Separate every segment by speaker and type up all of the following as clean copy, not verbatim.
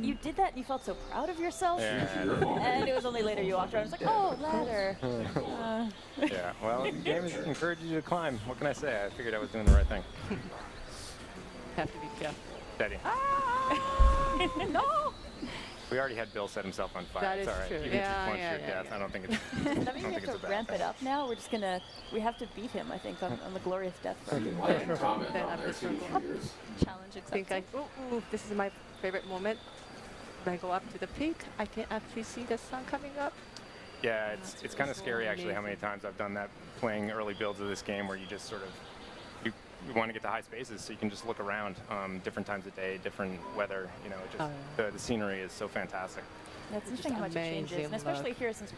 Speaker 1: You did that and you felt so proud of yourself.
Speaker 2: Yeah.
Speaker 1: And it was only later you walked around and was like, oh, ladder.
Speaker 2: Yeah, well, the game encouraged you to climb. What can I say? I figured I was doing the right thing.
Speaker 3: Have to be careful.
Speaker 2: Steady.
Speaker 1: No!
Speaker 2: We already had Bill set himself on fire.
Speaker 3: That
Speaker 2: it's
Speaker 3: is
Speaker 2: all right.
Speaker 3: true.
Speaker 2: Even if
Speaker 3: Yeah,
Speaker 2: you punch
Speaker 3: yeah,
Speaker 2: your
Speaker 3: yeah,
Speaker 2: death,
Speaker 3: yeah.
Speaker 2: I don't think it's.
Speaker 1: That means we have to ramp it up now. We're just gonna, we have to beat him, I think, on the glorious death run.
Speaker 3: Then I'm just gonna go up.
Speaker 1: Challenge
Speaker 3: I think
Speaker 1: accepted.
Speaker 3: ooh, this is my favorite moment. When I go up to the peak, I can actually see the sun coming up.
Speaker 2: Yeah, it's kind of
Speaker 3: so
Speaker 2: scary actually how many
Speaker 3: amazing.
Speaker 2: times I've done that playing early builds of this game where you just sort of you want to get to high spaces so you can just look around different times of day, different weather. You know, just the scenery is so fantastic.
Speaker 1: That's interesting how much it changes,
Speaker 3: amazing
Speaker 1: and especially
Speaker 3: look.
Speaker 1: here since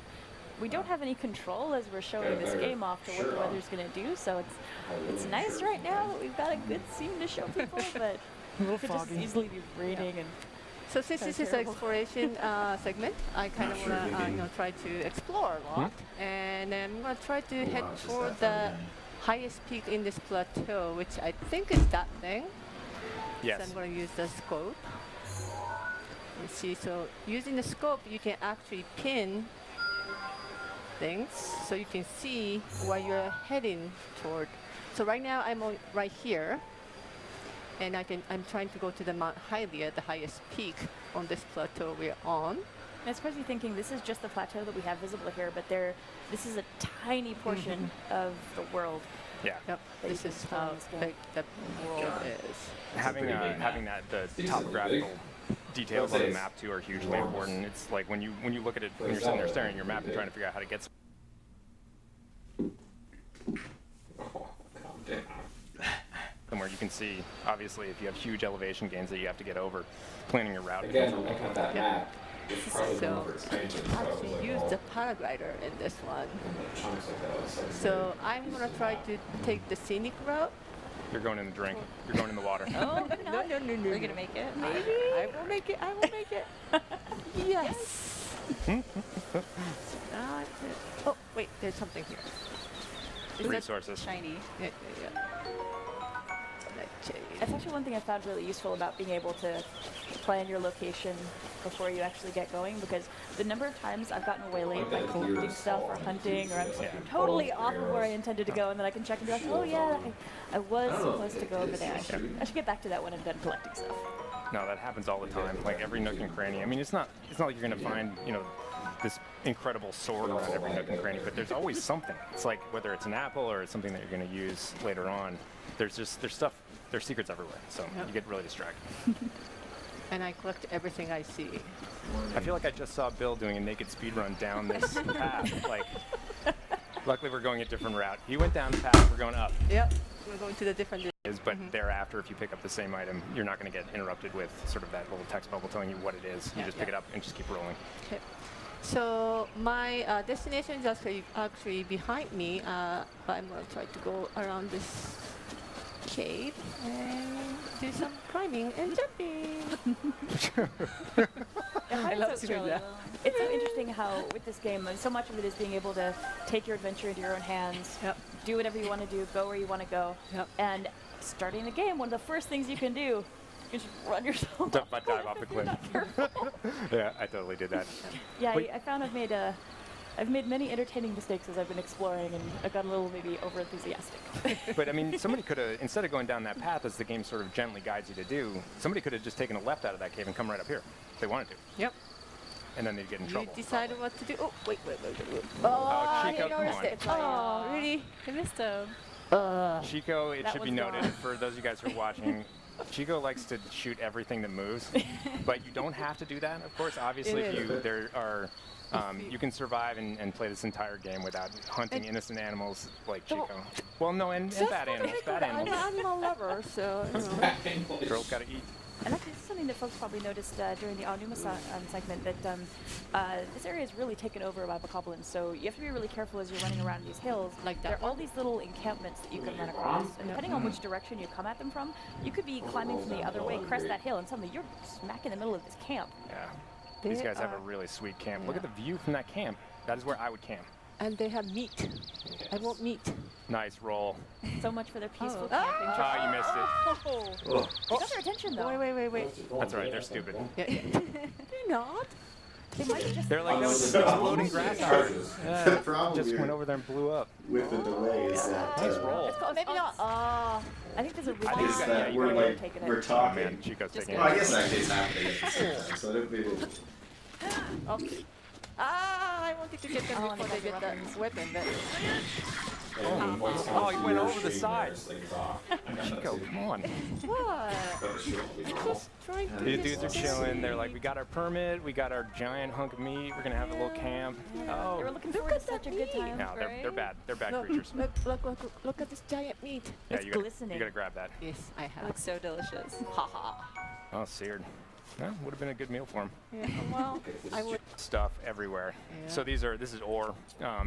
Speaker 1: we don't have any control as we're showing this game off to what the weather's going to do. So it's nice right now that we've got a good scene to show people, but it could just easily be raining and.
Speaker 3: So since this is an exploration segment, I kind of want to try to explore a lot, and I'm going to try to head toward the highest peak in this plateau, which I think is that thing.
Speaker 2: Yes.
Speaker 3: So I'm going to use the scope. You see, so using the scope, you can actually pin things, so you can see where you're heading toward. So right now I'm right here, and I'm trying to go to the Mount Hylia, the highest peak on this plateau we're on.
Speaker 1: I suppose you're thinking this is just the plateau that we have visible here, but this is a tiny portion of the world.
Speaker 2: Yeah.
Speaker 3: Yep.
Speaker 1: That
Speaker 3: This
Speaker 1: you
Speaker 3: is
Speaker 1: can explore
Speaker 3: how
Speaker 1: in this game.
Speaker 3: big the world is.
Speaker 2: Having that the topographical details on the map too are hugely important. It's like when you look at it when you're sitting there staring at your map and trying to figure out how to get. Somewhere you can see, obviously, if you have huge elevation gains that you have to get over, planning your route.
Speaker 4: Again, look at that map.
Speaker 3: So actually use the paraglider in this one. So I'm gonna try to take the scenic route.
Speaker 2: You're going in the drink. You're going in the water.
Speaker 1: Oh,
Speaker 3: No.
Speaker 1: We're gonna make it. Maybe.
Speaker 3: I will make it. I will make it. Yes. Oh wait, there's something here. Is that
Speaker 2: Resources.
Speaker 1: Shiny.
Speaker 3: Yeah. Okay.
Speaker 1: That's actually one thing I found really useful about being able to plan your location before you actually get going, because the number of times I've gotten waylaid by collecting stuff or hunting, or I'm totally off of where I intended to go, and then I can check and be like, oh yeah, I was supposed to go over there. I should get back to that when I'm done collecting stuff.
Speaker 2: No, that happens all the time. Like every nook and cranny. I mean, it's not like you're gonna find this incredible sword around every nook and cranny, but there's always something. It's like whether it's an apple or it's something that you're gonna use later on. There's stuff. There's secrets everywhere, so you get really distracted.
Speaker 3: And I collect everything I see.
Speaker 2: I feel like I just saw Bill doing a naked speed run down this path. Like, luckily we're going a different route. He went down the path. We're going up.
Speaker 3: Yep. We're going to the different.
Speaker 2: But thereafter, if you pick up the same item, you're not going to get interrupted with sort of that little text bubble telling you what it is. You just pick it up and just keep rolling.
Speaker 3: Okay. So my destination is actually behind me, but I'm going to try to go around this cave and do some climbing and jumping.
Speaker 1: I love to do that. It's so interesting how with this game, so much of it is being able to take your adventure into your own hands, do whatever you want to do, go where you want to go, and starting the game, one of the first things you can do is just run yourself
Speaker 2: Dive off the cliff. Yeah, I totally did that.
Speaker 1: Yeah, I found I've made many entertaining mistakes as I've been exploring, and I've gotten a little maybe over enthusiastic.
Speaker 2: But I mean, somebody could have, instead of going down that path as the game sort of gently guides you to do, somebody could have just taken a left out of that cave and come right up here if they wanted to.
Speaker 3: Yep.
Speaker 2: And then they'd get in trouble.
Speaker 3: You decided what to do. Oh, wait.
Speaker 2: Oh, Chico,
Speaker 3: I
Speaker 2: come
Speaker 3: noticed
Speaker 2: on.
Speaker 3: it. Oh, really?
Speaker 1: I missed him.
Speaker 2: Chico, it
Speaker 1: That
Speaker 2: should be
Speaker 1: was
Speaker 2: noted,
Speaker 1: wrong.
Speaker 2: for those of you guys who are watching, Chico likes to shoot everything that moves, but you don't have to do that, of course. Obviously, you can survive and play this entire game without hunting innocent animals like Chico. Well, no, and bad animals. Bad animals.
Speaker 3: I'm an animal lover, so.
Speaker 2: Girls gotta eat.
Speaker 1: And actually, this is something that folks probably noticed during the Aonuma segment, that this area is really taken over by bokoblins. So you have to be really careful as you're running around these hills.
Speaker 3: Like
Speaker 1: there
Speaker 3: that
Speaker 1: are all these little encampments that you can run across. And depending on which direction you come at them from, you could be climbing from the other way, crest that hill, and suddenly you're smack in the middle of this camp.
Speaker 2: Yeah. These guys have a really sweet camp. Look at the view from that camp. That is where I would camp.
Speaker 3: And they have meat. I want meat.
Speaker 2: Nice roll.
Speaker 1: So much for their peaceful
Speaker 3: Oh.
Speaker 1: camping.
Speaker 2: Ah, you missed it.
Speaker 3: Oh.
Speaker 1: They got their attention though.
Speaker 3: Wait.
Speaker 2: That's all right. They're stupid.
Speaker 3: Yeah. They're not.
Speaker 1: They might have just
Speaker 2: They're like, that was
Speaker 4: Oh,
Speaker 2: an exploding grasshopper.
Speaker 4: The problem
Speaker 2: Just
Speaker 4: here
Speaker 2: went over there and blew up.
Speaker 4: with the delay is that
Speaker 2: Nice roll.
Speaker 1: maybe not. I think there's a reason
Speaker 2: I think
Speaker 4: is
Speaker 2: you got-
Speaker 4: that
Speaker 2: you
Speaker 4: we're
Speaker 2: got-
Speaker 4: like
Speaker 1: taking
Speaker 4: we're
Speaker 1: it.
Speaker 2: Oh,
Speaker 4: talking.
Speaker 2: man, Chico's taking
Speaker 4: Well, I
Speaker 2: it.
Speaker 4: guess actually it's happening at the same time, so it'd be.
Speaker 3: Okay. I wanted to get them
Speaker 1: Oh, and
Speaker 3: before
Speaker 1: they
Speaker 3: they
Speaker 1: got
Speaker 3: get
Speaker 1: the
Speaker 3: that weapon, but
Speaker 2: Oh, he went over the side. Chico, come on.
Speaker 3: what? Just trying to
Speaker 2: These dudes are chilling. They're like, we got our permit, we got our giant hunk of meat, we're gonna have a little camp.
Speaker 1: They were
Speaker 2: Oh,
Speaker 1: looking forward to
Speaker 3: at
Speaker 1: such a
Speaker 3: that
Speaker 1: good time.
Speaker 2: no, they're bad. They're bad
Speaker 3: Look,
Speaker 2: creatures.
Speaker 3: look at this giant meat.
Speaker 2: Yeah,
Speaker 1: It's
Speaker 2: you gotta,
Speaker 1: glistening.
Speaker 2: you gotta grab that.
Speaker 3: Yes, I have.
Speaker 5: Looks so delicious.
Speaker 2: Oh, seared. Well, would have been a good meal for him.
Speaker 3: Yeah, well, I would.
Speaker 2: Stuff everywhere.
Speaker 3: Yeah.
Speaker 2: So this is ore.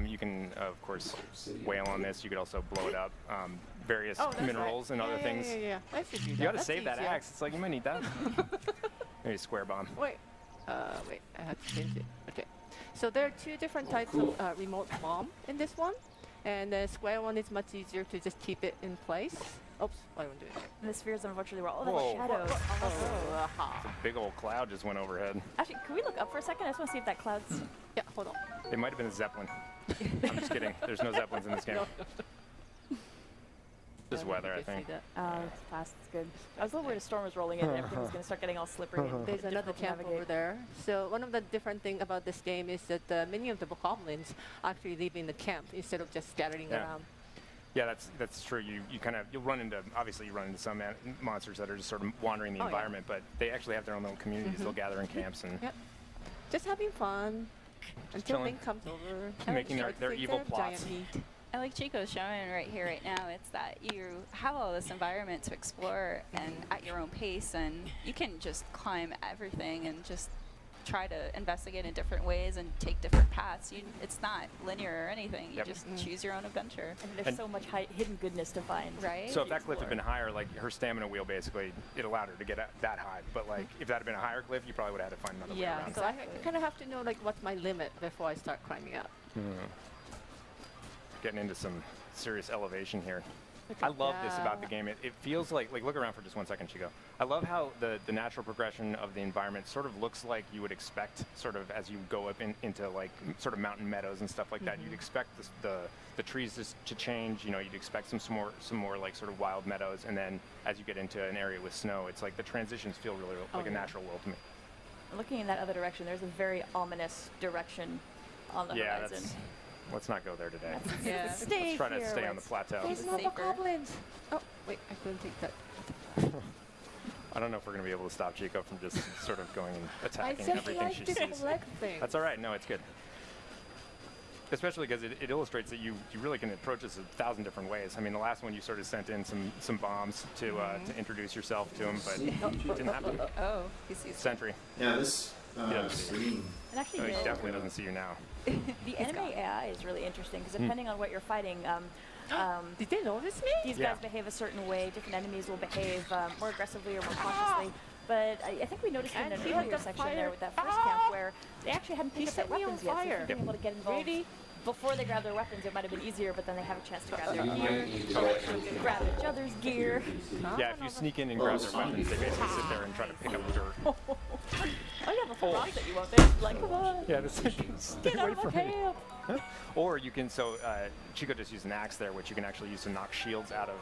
Speaker 2: You can of course whale on this. You could also blow it up. Various
Speaker 3: Oh, that's
Speaker 2: minerals
Speaker 3: right.
Speaker 2: and other
Speaker 3: Yeah,
Speaker 2: things.
Speaker 3: Yeah. I should do that.
Speaker 2: You gotta
Speaker 3: That's
Speaker 2: save that
Speaker 3: easier.
Speaker 2: axe. It's like you might need that. Maybe a square bomb.
Speaker 3: Wait, I have to change it. Okay. So there are two different types of remote bomb in this one, and the square one is much easier to just keep it in place. Oops, I won't do it.
Speaker 1: And the spheres unfortunately were all
Speaker 2: Whoa.
Speaker 1: the shadows.
Speaker 3: Oh, aha.
Speaker 2: Big old cloud just went overhead.
Speaker 1: Actually, can we look up for a second? I just want to see if that cloud's.
Speaker 3: Yeah, hold on.
Speaker 2: It might have been a zeppelin. I'm just kidding. There's no zeppelins in this game. Just weather, I
Speaker 3: You can
Speaker 2: think.
Speaker 3: see that.
Speaker 1: It's fast. It's good. I was a little worried a storm was rolling in and everything was going to start getting all slippery. And
Speaker 3: There's another
Speaker 1: difficult to
Speaker 3: camp
Speaker 1: navigate.
Speaker 3: over there. So one of the different things about this game is that many of the goblins actually live in the camp instead of just scattering
Speaker 2: Yeah.
Speaker 3: around.
Speaker 2: Yeah, that's true. You'll run into some monsters that are just sort of wandering the
Speaker 3: Oh, yeah.
Speaker 2: environment, but they actually have their own little communities. They'll gather in camps and
Speaker 3: Yep. Just having fun until
Speaker 2: chilling.
Speaker 3: Ming comes over.
Speaker 2: Making
Speaker 3: Tries to
Speaker 2: their
Speaker 3: take
Speaker 2: evil
Speaker 3: care of giant
Speaker 2: plots.
Speaker 3: meat.
Speaker 5: And like Chico's showing right here, right now, it's that you have all this environment to explore and at your own pace, and you can just climb everything and just try to investigate in different ways and take different paths. It's not linear or anything. You
Speaker 2: Yep.
Speaker 5: just choose your own adventure.
Speaker 1: And there's
Speaker 2: And-
Speaker 1: so much hidden goodness to find.
Speaker 5: Right?
Speaker 2: So if that cliff had been higher, like her stamina wheel basically, it allowed her to get that high. But like if that had been a higher cliff, you probably would have had to find another way
Speaker 1: Yeah,
Speaker 2: around.
Speaker 3: So I
Speaker 1: Exactly.
Speaker 3: kind of have to know like what's my limit before I start climbing up.
Speaker 2: Getting into some serious elevation here.
Speaker 3: Look
Speaker 2: I
Speaker 3: at
Speaker 2: love this about the
Speaker 3: that.
Speaker 2: game. It feels like look around for just 1 second, Chico. I love how the natural progression of the environment sort of looks like you would expect, sort of as you go up into like sort of mountain meadows and stuff like that. You'd expect the trees to change. You know, you'd expect some more like sort of wild meadows, and then as you get into an area with snow, it's like the transitions feel really like a
Speaker 3: yeah.
Speaker 2: natural world to me.
Speaker 1: Looking in that other direction, there's a very ominous direction on the
Speaker 2: Yeah,
Speaker 1: horizon.
Speaker 2: let's not go there today.
Speaker 3: Yeah.
Speaker 1: Stay
Speaker 2: Let's try to
Speaker 1: here
Speaker 2: stay on
Speaker 1: where
Speaker 2: the plateau.
Speaker 3: There's
Speaker 5: It's
Speaker 3: no
Speaker 5: safer.
Speaker 3: goblins. Oh, wait, I couldn't take that.
Speaker 2: I don't know if we're going to be able to stop Chico from just sort of going and
Speaker 3: I
Speaker 2: attacking
Speaker 3: just
Speaker 2: everything
Speaker 3: like
Speaker 2: she
Speaker 3: to
Speaker 2: sees.
Speaker 3: collect things.
Speaker 2: That's all right. No, it's good. Especially because it illustrates that you really can approach this 1,000 different ways. I mean, the last one you sort of sent in some bombs to introduce yourself to him, but it didn't happen.
Speaker 5: Oh, he sees.
Speaker 2: Sentry.
Speaker 4: Yeah, this
Speaker 2: Yeah.
Speaker 4: screen.
Speaker 1: And actually,
Speaker 2: No, he
Speaker 1: the,
Speaker 2: definitely doesn't see you now.
Speaker 1: the enemy AI is really interesting because depending on what you're fighting,
Speaker 3: Did they notice me?
Speaker 1: these
Speaker 2: Yeah.
Speaker 1: guys behave a certain way. Different enemies will behave more aggressively or more cautiously. But I think we noticed in
Speaker 3: And
Speaker 1: an
Speaker 3: he had
Speaker 1: earlier
Speaker 3: the
Speaker 1: section
Speaker 3: fire.
Speaker 1: there with that first camp where they actually hadn't
Speaker 3: He
Speaker 1: picked up
Speaker 3: set
Speaker 1: their
Speaker 3: me on
Speaker 1: weapons yet. So
Speaker 3: fire.
Speaker 1: if being able to get involved
Speaker 3: Really?
Speaker 1: before they grab their weapons, it might have been easier, but then they have a chance to grab their
Speaker 4: You
Speaker 1: gear,
Speaker 4: might need to
Speaker 1: grab each other's gear.
Speaker 2: Yeah, if you sneak in and grab their weapons, they basically sit there and try to pick up dirt.
Speaker 1: Oh yeah, before rocks that you won't. They're like, come on,
Speaker 2: Yeah, stay
Speaker 1: get out
Speaker 2: away
Speaker 1: of my
Speaker 2: from me.
Speaker 1: camp.
Speaker 2: Or you can, Chico just used an axe there, which you can actually use to knock shields out of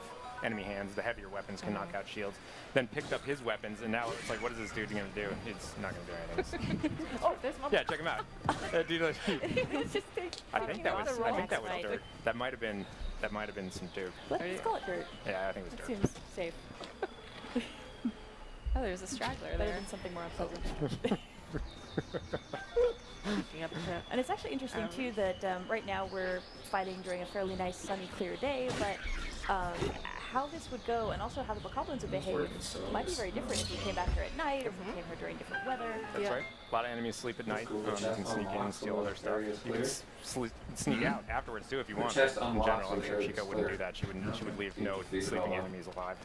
Speaker 2: enemy hands. The heavier weapons can knock out shields. Then picked up his weapons, and now it's like, what is this dude gonna do? It's not gonna do anything.
Speaker 3: Oh, there's one.
Speaker 2: Yeah, check him out. Dude,
Speaker 3: It's just
Speaker 2: I think that was
Speaker 1: Right.
Speaker 2: dirt. That might have been some dirt.
Speaker 1: Let's call it dirt.
Speaker 2: Yeah, I think it
Speaker 1: That
Speaker 2: was dirt.
Speaker 1: seems safe.
Speaker 5: Oh, there's a straggler
Speaker 1: Better
Speaker 5: there.
Speaker 1: than something more unpleasant. And it's actually interesting too that right now we're fighting during a fairly nice, sunny, clear day, but how this would go and also how the bokoblins would behave might be very different if we came back here at night or if we came here during different weather.
Speaker 2: That's right. A lot of enemies sleep at night. You can sneak in and steal all their stuff. You can sneak out afterwards too if you want.
Speaker 4: chest
Speaker 2: In
Speaker 4: unlocks
Speaker 2: general, I'm
Speaker 4: when
Speaker 2: sure
Speaker 4: they're
Speaker 2: Chico wouldn't do
Speaker 4: clear.
Speaker 2: that. She would leave no
Speaker 4: These
Speaker 2: sleeping
Speaker 4: all
Speaker 2: enemies alive.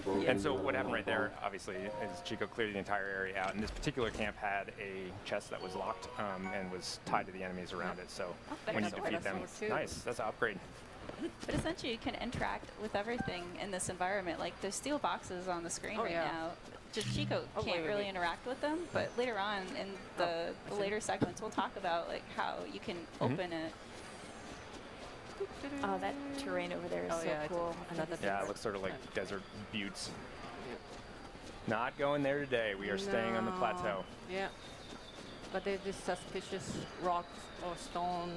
Speaker 4: Well,
Speaker 2: And so what happened right there, obviously, is Chico cleared the entire area out, and this particular camp had a chest that was locked and was tied to the enemies around it. So when you
Speaker 3: that's
Speaker 2: defeat them,
Speaker 3: awesome, too.
Speaker 2: nice. That's an upgrade.
Speaker 5: But essentially, you can interact with everything in this environment. Like there's steel boxes on the screen
Speaker 3: Oh,
Speaker 5: right
Speaker 3: yeah.
Speaker 5: now. Just Chico
Speaker 3: Oh,
Speaker 5: can't
Speaker 3: wait,
Speaker 5: really
Speaker 3: wait.
Speaker 5: interact with them. But later on in the later segments, we'll talk about like how you can open it.
Speaker 1: Oh, that terrain over there is
Speaker 3: Oh,
Speaker 1: so
Speaker 3: yeah, it's
Speaker 1: cool.
Speaker 3: another
Speaker 2: Yeah, it looks sort of like desert buttes. Not going there today. We are staying on the plateau.
Speaker 3: Yeah. But there's this suspicious rocks or stone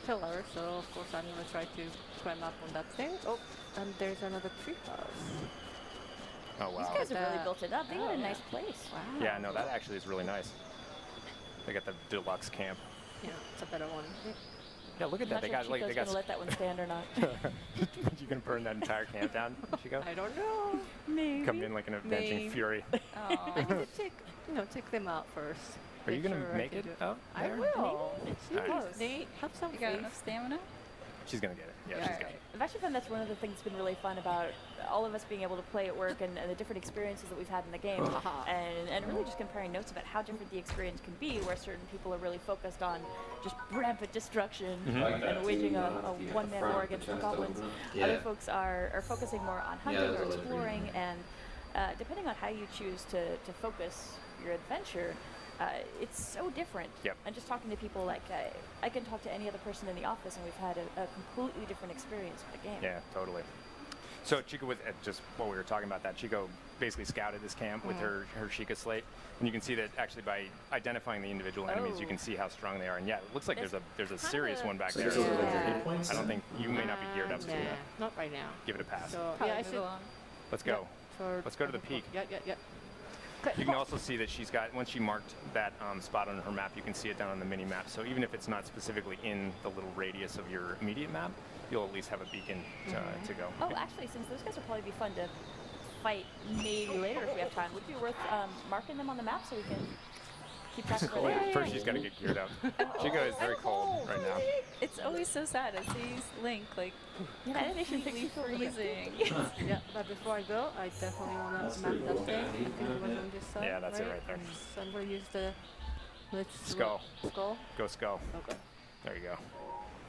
Speaker 3: pillar, so of course I'm gonna try to climb up on that thing. Oh, and there's another treehouse.
Speaker 2: Oh,
Speaker 1: These
Speaker 2: wow.
Speaker 1: guys have really
Speaker 3: That-
Speaker 1: built it up. They got
Speaker 3: oh,
Speaker 1: a
Speaker 3: yeah.
Speaker 1: nice place.
Speaker 3: Wow.
Speaker 2: Yeah, no, that actually is really nice. They got the deluxe camp.
Speaker 3: Yeah, it's a better one.
Speaker 2: Yeah, look at
Speaker 1: I'm
Speaker 2: that.
Speaker 1: not
Speaker 2: They
Speaker 1: sure
Speaker 2: got
Speaker 1: if
Speaker 2: like
Speaker 1: Chico's
Speaker 2: they got.
Speaker 1: gonna let that one stand or not.
Speaker 2: You can burn that entire camp down, Chico.
Speaker 3: I don't know. Maybe.
Speaker 2: Come in like an avenging
Speaker 3: Maybe.
Speaker 2: fury.
Speaker 5: Oh.
Speaker 3: I need to take them out first.
Speaker 2: Are you gonna
Speaker 3: sure I
Speaker 2: make
Speaker 3: can
Speaker 2: it
Speaker 3: do it.
Speaker 2: out
Speaker 3: I
Speaker 2: there?
Speaker 3: will. It's
Speaker 2: Alright.
Speaker 3: Nate, have some
Speaker 5: You got
Speaker 3: faith.
Speaker 5: enough stamina?
Speaker 2: She's gonna get it. Yeah,
Speaker 3: Yeah.
Speaker 2: she's got it.
Speaker 5: Alright.
Speaker 1: I've actually found that's one of the things that's been really fun about all of us being able to play at work and the different experiences that we've had in the game.
Speaker 3: Haha.
Speaker 1: and really just comparing notes about how different the experience can be, where certain people are really focused on just rampant destruction and waging a one-man war against the goblins. Other
Speaker 4: Yeah.
Speaker 1: folks are focusing more on hunting
Speaker 4: there's
Speaker 1: or
Speaker 4: a little
Speaker 1: exploring,
Speaker 4: green.
Speaker 1: and depending on how you choose to focus your adventure, it's so different.
Speaker 2: Yep.
Speaker 1: And just talking to people, like I can talk to any other person in the office, and we've had a completely different experience with the game.
Speaker 2: Yeah, totally. So Chico was just while we were talking about that, Chico basically scouted this camp with her Sheikah slate, and you can see that actually by identifying the individual enemies, you can see how strong they are. And yeah, it looks like there's a serious one back
Speaker 4: So
Speaker 2: there.
Speaker 4: these are like your
Speaker 3: Yeah.
Speaker 4: hit points?
Speaker 2: I don't think you may not be geared up to
Speaker 3: Nah,
Speaker 2: that.
Speaker 3: not right now.
Speaker 2: Give it a pass.
Speaker 3: So
Speaker 5: Probably
Speaker 3: yeah, I
Speaker 5: move
Speaker 3: should.
Speaker 5: along.
Speaker 2: Let's go.
Speaker 3: For
Speaker 2: Let's go to the peak.
Speaker 3: Yeah.
Speaker 2: You can also see that she's got, once she marked that spot on her map, you can see it down on the mini map. So even if it's not specifically in the little radius of your immediate map, you'll at least have a beacon to go.
Speaker 1: Oh, actually, since those guys will probably be fun to fight maybe later if we have time, would it be worth marking them on the map so we can keep track of where they are?
Speaker 2: First, she's got to get geared up. Chico is very cold right now.
Speaker 5: It's always so sad to see Link like
Speaker 1: Yeah, that animation makes me
Speaker 5: completely
Speaker 1: feel really
Speaker 5: freezing.
Speaker 3: Yeah, but before I go, I definitely want to map
Speaker 4: pretty
Speaker 3: that
Speaker 4: cool.
Speaker 3: thing. I think it was on this side.
Speaker 2: Yeah, that's it right there.
Speaker 3: So I'm going to use the
Speaker 2: Skull.
Speaker 3: Skull.
Speaker 2: Go skull.
Speaker 3: Okay.
Speaker 2: There you go.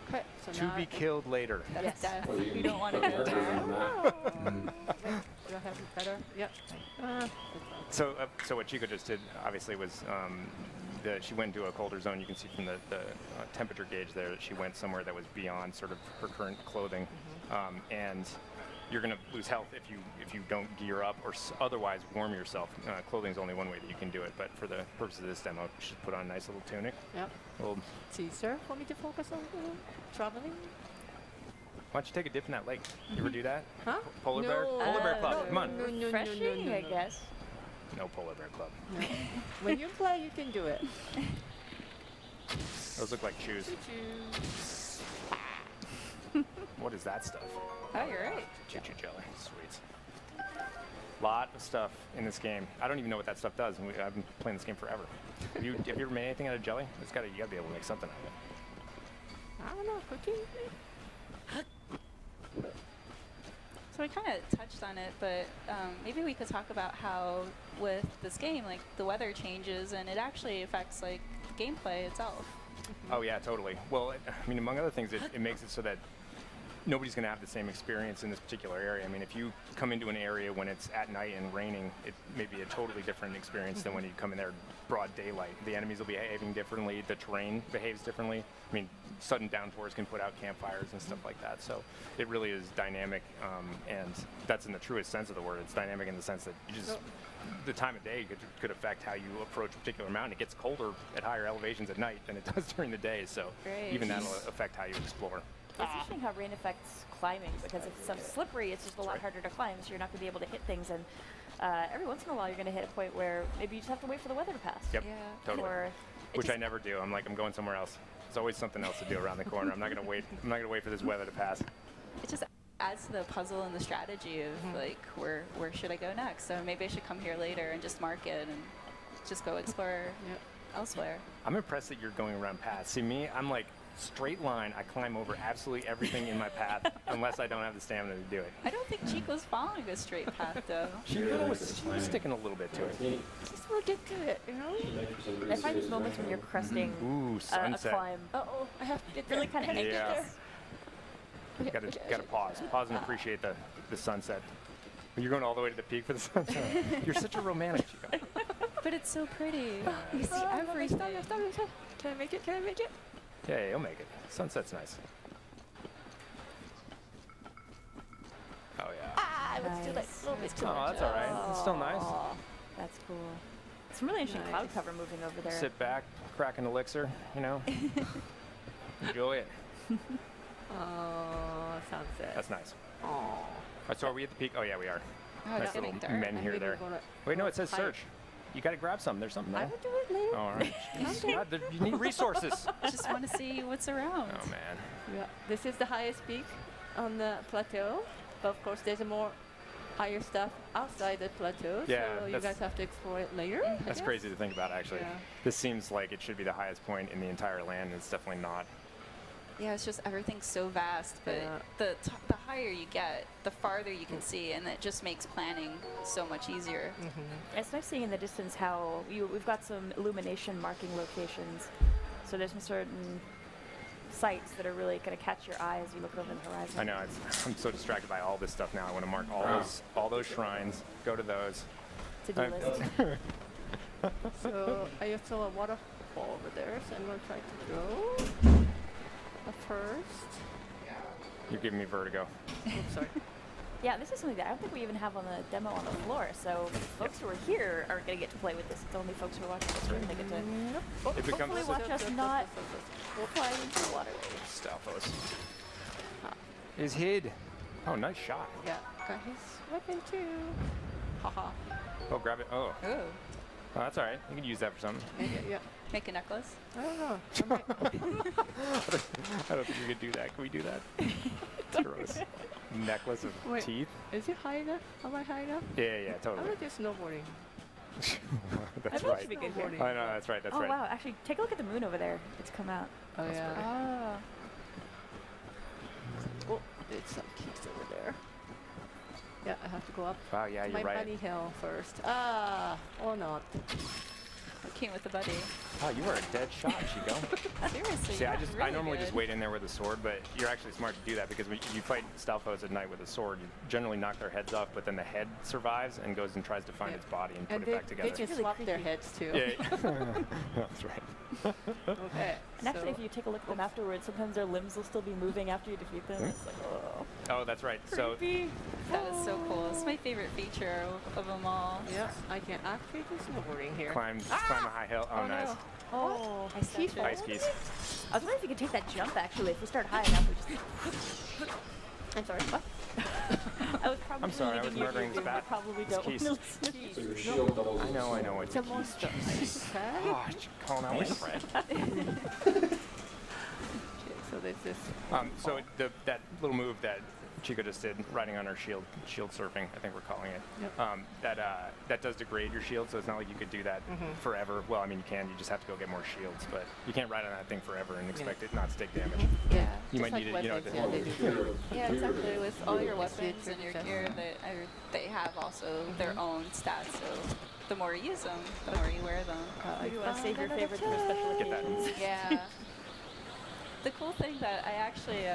Speaker 3: Okay. So
Speaker 2: To
Speaker 3: now
Speaker 2: be killed later.
Speaker 5: That's death.
Speaker 4: Well,
Speaker 5: You don't want to go there.
Speaker 3: do I have it better? Yep. That's fine.
Speaker 2: So what Chico just did, obviously, was she went into a colder zone. You can see from the temperature gauge there that she went somewhere that was beyond sort of her current clothing, and you're going to lose health if you don't gear up or otherwise warm yourself. Clothing is only one way that you can do it, but for the purpose of this demo, you should put on a nice little tunic.
Speaker 3: Yep.
Speaker 2: Well,
Speaker 3: It's easier for me to focus on traveling.
Speaker 2: why don't you take a dip in that lake? You ever do that?
Speaker 3: Huh?
Speaker 2: Polar bear?
Speaker 3: No.
Speaker 2: Polar bear club. Come on.
Speaker 3: No, no,
Speaker 1: Refreshing, I guess.
Speaker 2: No polar bear club.
Speaker 3: No. When you play, you can do it.
Speaker 2: Those look like shoes. What is that stuff?
Speaker 5: Oh, you're right.
Speaker 2: Choo-choo jelly. Sweet. Lot of stuff in this game. I don't even know what that stuff does. And I've been playing this game forever. Have you ever made anything out of jelly? You gotta be able to make something out of it.
Speaker 3: I don't know, cooking?
Speaker 5: So we kind of touched on it, but maybe we could talk about how with this game, like the weather changes and it actually affects like the gameplay itself.
Speaker 2: Oh yeah, totally. Well, I mean, among other things, it makes it so that nobody's going to have the same experience in this particular area. I mean, if you come into an area when it's at night and raining, it may be a totally different experience than when you come in there broad daylight. The enemies will be behaving differently. The terrain behaves differently. I mean, sudden downpours can put out campfires and stuff like that. So it really is dynamic, and that's in the truest sense of the word. It's dynamic in the sense that the time of day could affect how you approach a particular mountain. It gets colder at higher elevations at night than it does during the day. So
Speaker 5: Great.
Speaker 2: even that'll affect how you explore.
Speaker 1: It's interesting how rain affects climbing, because if it's slippery, it's just a lot harder to climb, so you're not going to be able to hit things. And every once in a while, you're going to hit a point where maybe you just have to wait for the weather to pass.
Speaker 2: Yep,
Speaker 5: Yeah.
Speaker 2: totally.
Speaker 1: Or it
Speaker 2: Which I
Speaker 1: just-
Speaker 2: never do. I'm going somewhere else. There's always something else to do around the corner. I'm not gonna wait for this weather to pass.
Speaker 5: It just adds to the puzzle and the strategy of like where should I go next. So maybe I should come here later and just mark it and just go explore elsewhere.
Speaker 2: I'm impressed that you're going around paths. See me, I'm like straight line. I climb over absolutely everything in my path unless I don't have the stamina to do it.
Speaker 5: I don't think Chico's following a straight path though.
Speaker 2: She was sticking a little bit to it.
Speaker 3: Just will get to it, you know?
Speaker 1: I find these moments when you're cresting
Speaker 2: Ooh,
Speaker 1: a
Speaker 2: sunset.
Speaker 1: climb
Speaker 3: Uh-oh, I have to get
Speaker 1: really kind of anxious.
Speaker 2: Yeah.
Speaker 3: there.
Speaker 2: Gotta pause. Pause and appreciate the sunset. You're going all the way to the peak for the sunset. You're such a romantic, Chico.
Speaker 5: But it's so pretty. You see everything.
Speaker 3: Stop. Can I make it? Can I make it?
Speaker 2: Yeah, you'll make it. Sunset's nice. Oh yeah.
Speaker 3: Ah, let's do like a little bit too
Speaker 2: Oh,
Speaker 3: much.
Speaker 2: that's all right. It's still nice.
Speaker 1: Aw, that's cool. Some really interesting cloud cover moving over there.
Speaker 2: Sit back, crack an elixir, you know. Enjoy it.
Speaker 3: Oh, sunset.
Speaker 2: That's nice.
Speaker 3: Oh.
Speaker 2: All right, so are we at the peak? Oh yeah, we are.
Speaker 5: Oh,
Speaker 2: Nice
Speaker 5: it's
Speaker 2: little
Speaker 5: getting dark.
Speaker 2: men here there. Wait, no, it says search. You gotta grab something. There's something
Speaker 3: I
Speaker 2: there.
Speaker 3: will do it later.
Speaker 2: Oh, all right. Jeez, God, you need resources.
Speaker 5: Just want to see what's around.
Speaker 2: Oh man.
Speaker 3: Yeah, this is the highest peak on the plateau. But of course, there's more higher stuff outside the plateau.
Speaker 2: Yeah,
Speaker 3: so you
Speaker 2: that's-
Speaker 3: guys have to explore it later. I
Speaker 2: That's
Speaker 3: guess.
Speaker 2: crazy to think about, actually.
Speaker 3: Yeah.
Speaker 2: This seems like it should be the highest point in the entire land, and it's definitely not.
Speaker 5: Yeah, it's just everything's so vast, but
Speaker 3: Yeah.
Speaker 5: the higher you get, the farther you can see, and it just makes planning so much easier.
Speaker 1: It's nice seeing in the distance how we've got some illumination marking locations. So there's some certain sites that are really going to catch your eye as you look over the horizon.
Speaker 2: I know, I'm so distracted by all this stuff now. I want to mark all those shrines, go to those.
Speaker 1: To-do
Speaker 2: I'm-
Speaker 1: list.
Speaker 3: So I saw a waterfall over there, so I'm gonna try to go. First.
Speaker 2: You're giving me vertigo.
Speaker 3: Oops, sorry.
Speaker 1: Yeah, this is something that I don't think we even have on the demo on the floor. So folks who are here aren't going to get to play with this. It's only folks who are watching the stream that get to
Speaker 2: It becomes
Speaker 1: hopefully watch us not fly into the water.
Speaker 2: Stalfos. Is hid. Oh, nice shot.
Speaker 3: Yeah, got his weapon too. Haha.
Speaker 2: Oh, grab it. Oh,
Speaker 5: Ooh,
Speaker 2: that's all right. You can use that for something.
Speaker 3: Yeah.
Speaker 5: make a necklace.
Speaker 3: I don't know.
Speaker 2: I don't think we could do that. Can we do that? Gross. Necklace of
Speaker 3: Wait.
Speaker 2: teeth?
Speaker 3: Is it high enough? Am I high enough?
Speaker 2: Yeah,
Speaker 3: I'm
Speaker 2: totally.
Speaker 3: gonna do snowboarding.
Speaker 2: That's
Speaker 1: I
Speaker 2: right.
Speaker 1: should be good here.
Speaker 2: I know, that's right. That's
Speaker 1: Oh
Speaker 2: right.
Speaker 1: wow! Actually, take a look at the moon over there. It's come out.
Speaker 3: Oh yeah.
Speaker 5: Oh.
Speaker 3: Oh, there's some keys over there. Yeah, I have to go up
Speaker 2: Wow, yeah,
Speaker 3: to
Speaker 2: you're
Speaker 3: my
Speaker 2: right.
Speaker 3: bunny hill first. Ah, or not.
Speaker 5: Came with the buddy.
Speaker 2: Oh, you are a dead shot, Chico.
Speaker 5: Seriously.
Speaker 2: See, I
Speaker 5: really
Speaker 2: normally just
Speaker 5: good.
Speaker 2: wait in there with a sword, but you're actually smart to do that because when you fight stealth foes at night with a sword, you generally knock their heads off, but then the head survives and goes and tries to find
Speaker 3: Yeah.
Speaker 2: its body and
Speaker 3: And
Speaker 2: put it back
Speaker 3: they
Speaker 2: together.
Speaker 3: can
Speaker 1: Really
Speaker 3: swap their
Speaker 1: creepy.
Speaker 3: heads too.
Speaker 2: Yeah, that's right.
Speaker 3: Okay.
Speaker 1: And actually,
Speaker 3: so-
Speaker 1: if you take a look at them afterwards, sometimes their limbs will still be moving after you defeat them. It's like, oh,
Speaker 2: Oh, that's right. So,
Speaker 1: creepy.
Speaker 5: That is so cool. It's my favorite feature of them all.
Speaker 3: Yeah, I can actually do snowboarding here.
Speaker 2: climb a high hill. Oh, nice.
Speaker 5: no.
Speaker 3: Oh,
Speaker 5: I stepped
Speaker 3: keep
Speaker 5: in.
Speaker 2: Ice keys.
Speaker 1: I was wondering if you could take that jump. Actually, if we start high enough, we just. I'm sorry. What? I was probably
Speaker 2: I'm sorry, I was
Speaker 1: leading you
Speaker 2: murdering
Speaker 1: here,
Speaker 2: his
Speaker 1: but
Speaker 2: bat.
Speaker 1: probably
Speaker 2: His
Speaker 1: don't.
Speaker 2: keys.
Speaker 1: want to listen.
Speaker 4: So your shield doubles.
Speaker 2: I know. It's
Speaker 3: It's a monster. Okay.
Speaker 2: Oh, you're calling out my friend.
Speaker 3: Okay, so there's this.
Speaker 2: So that little move that Chico just did, riding on her shield surfing, I think we're calling it.
Speaker 3: Yep.
Speaker 2: That does degrade your shield, so it's not like you could do that forever. Well, I mean, you can. You just have to go get more shields, but you can't ride on that thing forever and expect it not to take damage.
Speaker 5: Yeah.
Speaker 2: You
Speaker 3: just
Speaker 2: might
Speaker 3: like
Speaker 2: need it, you know,
Speaker 3: weapons,
Speaker 2: to-
Speaker 3: yeah, they do.
Speaker 5: Yeah, exactly. With all your
Speaker 3: Yes,
Speaker 5: weapons
Speaker 3: yes,
Speaker 5: and your
Speaker 3: yes.
Speaker 5: gear, they have also their own stats. So the more you use them, the more you wear them.
Speaker 1: Maybe you want to save your favorites for special
Speaker 2: Get that.
Speaker 1: occasions.
Speaker 5: Yeah. The cool thing that I actually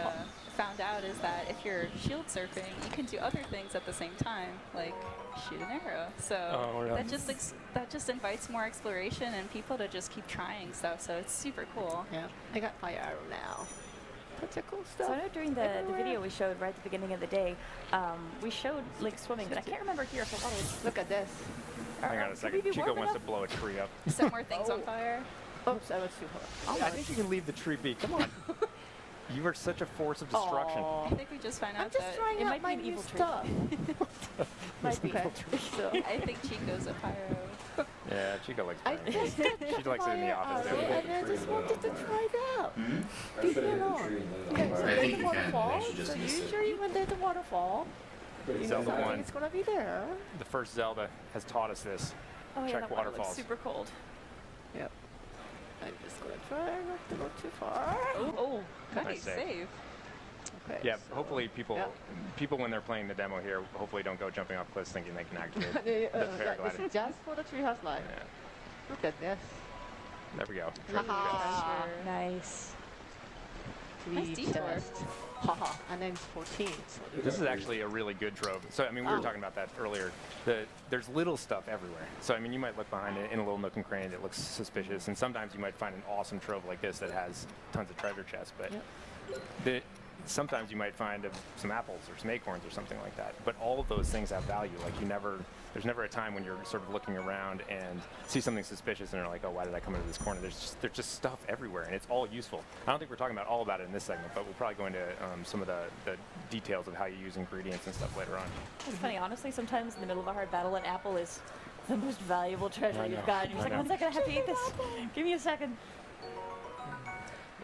Speaker 5: found out is that if you're shield surfing, you can do other things at the same time, like shoot an arrow. So
Speaker 2: Oh, really?
Speaker 5: that just invites more exploration and people to just keep trying stuff. So it's super cool.
Speaker 3: Yeah, I got fire arrow now. That's a cool stuff.
Speaker 1: So I know during the
Speaker 3: everywhere.
Speaker 1: video we showed right at the beginning of the day, we showed Link swimming, but I can't remember here if it was.
Speaker 3: Look at this.
Speaker 2: Hang on a second. Chico wants to blow a tree up.
Speaker 5: Set more things on fire.
Speaker 3: Oops, I was too hard.
Speaker 2: I think you can leave the tree be. Come on. You are such a force of destruction.
Speaker 5: I think we just found
Speaker 3: I'm
Speaker 5: out
Speaker 3: just
Speaker 5: that
Speaker 3: trying
Speaker 1: it
Speaker 3: out
Speaker 1: might be
Speaker 3: my
Speaker 1: an
Speaker 3: new
Speaker 1: evil tree.
Speaker 3: stuff.
Speaker 1: Might be.
Speaker 3: Okay. So
Speaker 5: I think Chico's a pyro.
Speaker 2: Yeah, Chico likes
Speaker 3: I
Speaker 2: burning.
Speaker 3: just got
Speaker 2: She likes it in the
Speaker 3: fire
Speaker 2: office.
Speaker 3: arrow,
Speaker 2: There.
Speaker 3: and I just wanted to try it out.
Speaker 4: I
Speaker 3: Leave
Speaker 4: put
Speaker 3: me
Speaker 4: it in the
Speaker 3: alone.
Speaker 4: tree and
Speaker 3: Okay,
Speaker 4: let
Speaker 3: so
Speaker 4: it
Speaker 3: there's
Speaker 4: I
Speaker 3: a
Speaker 4: think
Speaker 3: waterfall.
Speaker 4: you just
Speaker 3: So
Speaker 4: miss it.
Speaker 3: usually when there's a waterfall, you know
Speaker 2: Zelda
Speaker 3: something
Speaker 2: 1.
Speaker 3: is gonna be there.
Speaker 2: The first Zelda has taught us this.
Speaker 1: Oh yeah,
Speaker 2: Check
Speaker 1: that water looks
Speaker 2: waterfalls.
Speaker 1: super cold.
Speaker 3: Yep. I'm just gonna try not to go too far.
Speaker 1: Oh,
Speaker 2: Nice
Speaker 5: Nice
Speaker 2: save.
Speaker 5: save.
Speaker 3: Okay.
Speaker 2: Yeah,
Speaker 3: so-
Speaker 2: hopefully people
Speaker 3: Yeah.
Speaker 2: when they're playing the demo here, hopefully don't go jumping off cliffs thinking they can activate the
Speaker 3: This
Speaker 2: paraglider.
Speaker 3: is just for the Treehouse Live.
Speaker 2: Yeah,
Speaker 3: Look at this.
Speaker 2: there we go.
Speaker 3: Haha.
Speaker 1: nice.
Speaker 5: Nice
Speaker 3: Three
Speaker 5: detour.
Speaker 3: chests. Haha. And then 14. So
Speaker 2: This is actually a really good trove. So, I mean, we were talking about that earlier. There's little stuff everywhere. So, I mean, you might look behind it in a little nook and cranny that looks suspicious, and sometimes you might find an awesome trove like this that has tons of treasure chests. But sometimes you might find some apples or some acorns or something like that. But all of those things have value. Like, there's never a time when you're sort of looking around and see something suspicious and you're like, oh, why did I come into this corner? There's just stuff everywhere, and it's all useful. I don't think we're talking about all about it in this segment, but we'll probably go into some of the details of how you use ingredients and stuff later on.
Speaker 1: It's funny, honestly, sometimes in the middle of a hard battle, an apple is the most valuable treasure
Speaker 2: I
Speaker 1: you've
Speaker 2: know,
Speaker 1: got. And you're
Speaker 2: I
Speaker 1: like,
Speaker 2: know.
Speaker 1: 1 second, I have to eat this. Give me a second.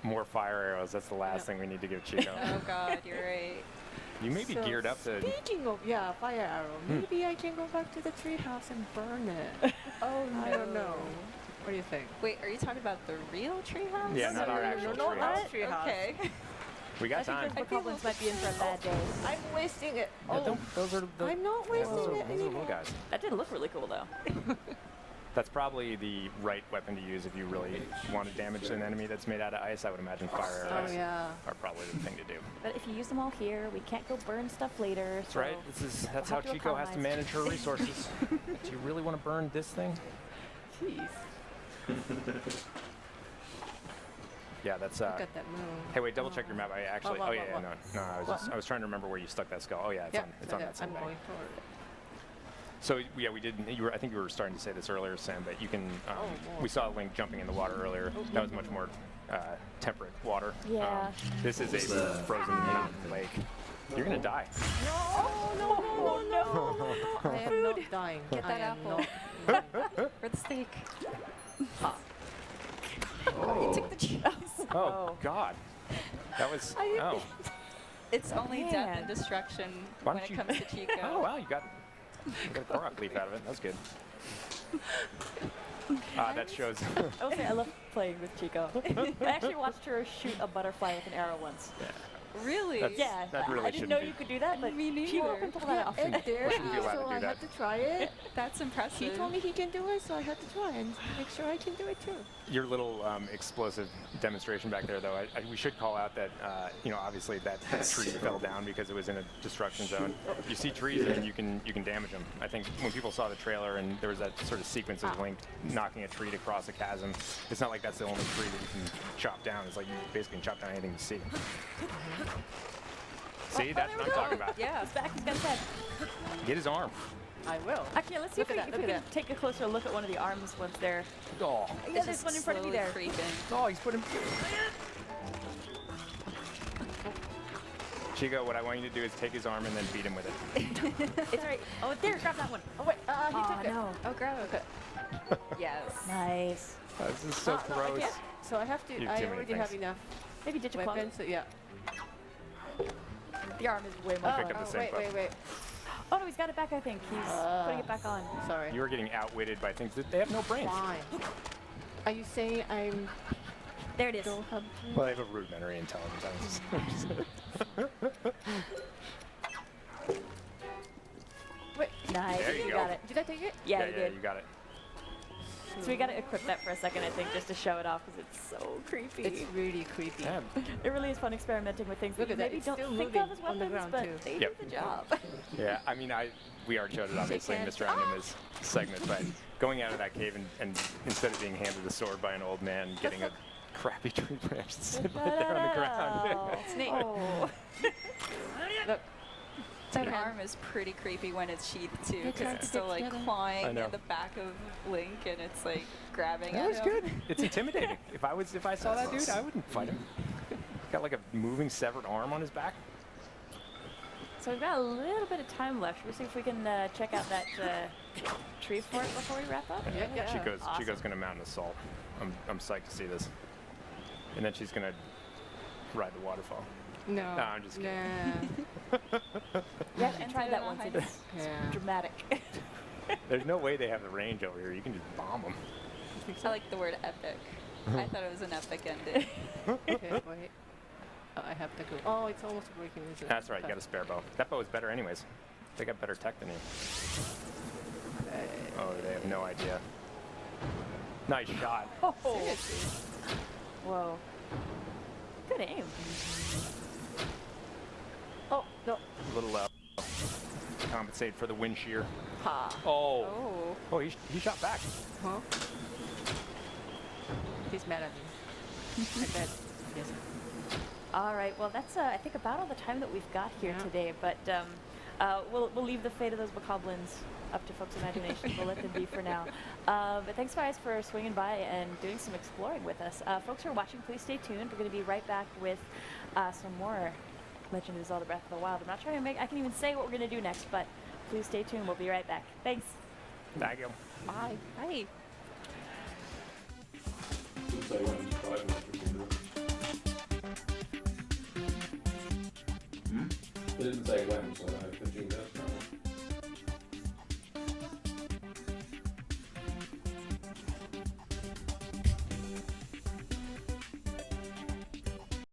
Speaker 2: More fire arrows, that's the last thing we need to give Chico.
Speaker 5: Oh God, you're right.
Speaker 2: You may be
Speaker 3: So
Speaker 2: geared up to...
Speaker 3: Speaking of fire arrow, maybe I can go back to the treehouse and burn it.
Speaker 5: Oh no.
Speaker 3: I don't know. What do you think?
Speaker 5: Wait, are you talking about the real treehouse?
Speaker 2: Yeah, not our actual
Speaker 3: no,
Speaker 2: treehouse.
Speaker 3: not treehouse.
Speaker 5: Okay.
Speaker 2: We got
Speaker 1: I think
Speaker 2: time.
Speaker 1: those goblins might be in for a bad day.
Speaker 3: I'm wasting it.
Speaker 2: Yeah, those are the...
Speaker 3: I'm not wasting
Speaker 2: those are
Speaker 3: it
Speaker 2: little
Speaker 3: anymore.
Speaker 2: guys.
Speaker 1: That did look really cool, though.
Speaker 2: That's probably the right weapon to use if you really want to damage an enemy that's made out of ice. I would imagine fire arrows
Speaker 3: Oh yeah.
Speaker 2: are probably the thing to do.
Speaker 1: But if you use them all here, we can't go burn stuff later.
Speaker 2: That's right. That's how
Speaker 1: have to
Speaker 2: Chico has to
Speaker 1: economize.
Speaker 2: manage her resources. Do you really want to burn this thing?
Speaker 3: Jeez.
Speaker 2: Yeah, that's...
Speaker 3: Look at that moon.
Speaker 2: Hey, wait, double check your map. I actually...
Speaker 3: What,
Speaker 2: Oh, yeah,
Speaker 3: what,
Speaker 2: no, I was trying to remember where you stuck that skull. Oh, yeah, it's on that
Speaker 3: I'm
Speaker 2: sandbag.
Speaker 3: going for it.
Speaker 2: So yeah, we did. I think you were starting to say this earlier, Sam. But you can. We saw Link jumping in the water earlier. That was much more temperate water.
Speaker 1: Yeah.
Speaker 2: This is a frozen mountain lake. You're gonna die.
Speaker 3: No. I am not dying.
Speaker 5: Get that
Speaker 3: I am
Speaker 5: apple.
Speaker 3: not-
Speaker 5: For the steak.
Speaker 3: Ha.
Speaker 5: Oh, you took the cheese.
Speaker 2: Oh God. That was. Oh.
Speaker 5: It's only death
Speaker 1: Man.
Speaker 5: and destruction
Speaker 2: Why
Speaker 5: when
Speaker 2: don't
Speaker 5: it
Speaker 2: you-
Speaker 5: comes to Chico.
Speaker 2: Oh wow, you got a Korok leaf out of it. That's good. That shows.
Speaker 1: I'll say I love playing with Chico. I actually watched her shoot a butterfly with an arrow once.
Speaker 5: Really?
Speaker 2: That's-
Speaker 1: Yeah,
Speaker 2: That really
Speaker 1: I didn't
Speaker 2: shouldn't
Speaker 1: know
Speaker 2: be.
Speaker 1: you could do that, but
Speaker 5: Me neither.
Speaker 1: Chico can pull that off.
Speaker 3: And there
Speaker 2: Shouldn't be allowed to
Speaker 3: so
Speaker 2: do
Speaker 3: I
Speaker 2: that.
Speaker 3: had to try it.
Speaker 5: That's impressive.
Speaker 3: He told me he can do it, so I had to try and make sure I can do it too.
Speaker 2: Your little explosive demonstration back there, though, we should call out that, obviously that tree fell down because it was in a destruction zone. You see trees and you can damage them. I think when people saw the trailer and there was that sort of sequence of Link knocking a tree to cross a chasm, it's not like that's the only tree that you can chop down. It's like you basically can chop down anything you see. See, that's what I'm talking about.
Speaker 5: Yeah.
Speaker 1: He's back, he's got his head.
Speaker 2: Get his arm.
Speaker 3: I will.
Speaker 1: Actually, let's see
Speaker 3: Look
Speaker 1: if we,
Speaker 3: at that,
Speaker 1: if we
Speaker 3: look at
Speaker 1: can take a closer look at one of the arms once they're...
Speaker 2: Oh,
Speaker 1: Yeah, there's one in front of you there.
Speaker 5: Creeping.
Speaker 2: oh, he's putting. Chico, what I want you to do is take his arm and then beat him with it.
Speaker 1: It's all right. Oh, there, grab that one.
Speaker 3: Oh wait, he
Speaker 1: Oh,
Speaker 3: took it.
Speaker 1: no.
Speaker 5: Oh, gross. Yes.
Speaker 1: Nice.
Speaker 2: This is so
Speaker 3: No, I
Speaker 2: gross.
Speaker 3: can't. So I have to.
Speaker 2: You have
Speaker 3: I
Speaker 2: too many
Speaker 3: already have
Speaker 2: things.
Speaker 3: enough
Speaker 1: Maybe ditch a club.
Speaker 3: weapons. So yeah.
Speaker 1: The arm is way more
Speaker 2: picked
Speaker 1: fun.
Speaker 2: up the same
Speaker 3: wait,
Speaker 2: club.
Speaker 3: wait, wait.
Speaker 1: Oh, no, he's got it back, I think. He's putting it back on.
Speaker 3: Sorry.
Speaker 2: You are getting outwitted by things that they have no brains.
Speaker 3: Fine. Are you saying I'm
Speaker 1: There it is.
Speaker 3: don't have?
Speaker 2: Well, they have a rudimentary intelligence.
Speaker 3: Wait.
Speaker 1: Nice.
Speaker 2: There you go.
Speaker 1: got it.
Speaker 3: Did I take it?
Speaker 1: Yeah,
Speaker 2: yeah,
Speaker 1: you
Speaker 2: yeah,
Speaker 1: did.
Speaker 2: you got it.
Speaker 1: So we got to equip that for a second, I think, just to show it off because it's so creepy.
Speaker 3: It's really creepy.
Speaker 2: Yeah,
Speaker 1: It really is fun experimenting with things
Speaker 3: Look
Speaker 1: that
Speaker 3: at
Speaker 1: you
Speaker 3: that,
Speaker 1: maybe
Speaker 3: it's
Speaker 1: don't
Speaker 3: still
Speaker 1: think
Speaker 3: moving
Speaker 1: of as
Speaker 3: on the
Speaker 1: weapons,
Speaker 3: ground,
Speaker 1: but
Speaker 3: too.
Speaker 1: they
Speaker 2: Yep.
Speaker 1: do the job.
Speaker 2: yeah. I mean, we already showed it obviously in
Speaker 3: Chicken.
Speaker 2: Mr. Anima's segment, but going out of that cave and instead of being handed a sword by an old man, getting a crappy tree branch to sit right there on the ground.
Speaker 3: Snake.
Speaker 1: Oh.
Speaker 3: Look.
Speaker 5: That arm is pretty creepy when it's sheathed too,
Speaker 3: They're
Speaker 5: because
Speaker 3: trying
Speaker 5: it's
Speaker 3: to
Speaker 5: still
Speaker 3: get
Speaker 5: like
Speaker 3: together.
Speaker 2: I
Speaker 5: clawing
Speaker 2: know.
Speaker 5: at the back of Link, and it's like grabbing
Speaker 2: That
Speaker 5: at
Speaker 2: was
Speaker 5: him.
Speaker 2: good. It's intimidating. If I saw that dude, I wouldn't fight him. Got like a moving severed arm on his back.
Speaker 1: So we've got a little bit of time left. Should we see if we can check out that tree fort before we wrap up?
Speaker 3: Yeah.
Speaker 2: Chico's
Speaker 1: Awesome.
Speaker 2: gonna mount an assault. I'm psyched to see this. And then she's gonna ride the waterfall.
Speaker 3: No.
Speaker 2: No, I'm just kidding.
Speaker 3: Nah.
Speaker 1: You have to try
Speaker 5: put
Speaker 1: that
Speaker 5: it on
Speaker 1: once.
Speaker 5: high
Speaker 1: It's
Speaker 3: Yeah.
Speaker 1: dramatic.
Speaker 2: There's no way they have the range over here. You can just bomb them.
Speaker 5: I like the word epic. I thought it was an epic ending.
Speaker 3: Okay, wait. Oh, I have to go. Oh, it's almost breaking, isn't it?
Speaker 2: That's right. You got a spare bow. That bow is better, anyways. They got better tech than you. Oh, they have no idea. Nice shot.
Speaker 1: Oh,
Speaker 3: Seriously.
Speaker 1: whoa. Good aim.
Speaker 3: Oh, no.
Speaker 2: A little compensate for the wind shear.
Speaker 3: Ha.
Speaker 2: Oh.
Speaker 5: Oh.
Speaker 2: Oh, he shot back.
Speaker 3: Huh? He's mad at me. I bet. Yes.
Speaker 1: All right. Well, that's I think about all the time that we've got here
Speaker 3: Yeah.
Speaker 1: today. But we'll leave the fate of those bokoblins up to folks' imagination. We'll let them be for now. But thanks, guys, for swinging by and doing some exploring with us. Folks who are watching, please stay tuned. We're going to be right back with some more Legend of Zelda: Breath of the Wild. I'm not trying to make. I can even say what we're going to do next, but please stay tuned. We'll be right back. Thanks.
Speaker 2: Thank you.
Speaker 3: Bye.
Speaker 5: Hi.
Speaker 4: Looks like when 5 minutes between them. It didn't say when, so I have 15 minutes now.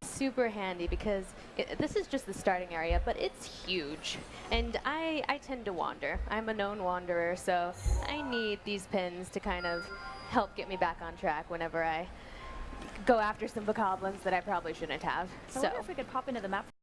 Speaker 6: Super handy because this is just the starting area, but it's huge. And I tend to wander. I'm a known wanderer, so I need these pins to kind of help get me back on track whenever I go after some bokoblins that I probably shouldn't have.
Speaker 1: I wonder if we could pop into the map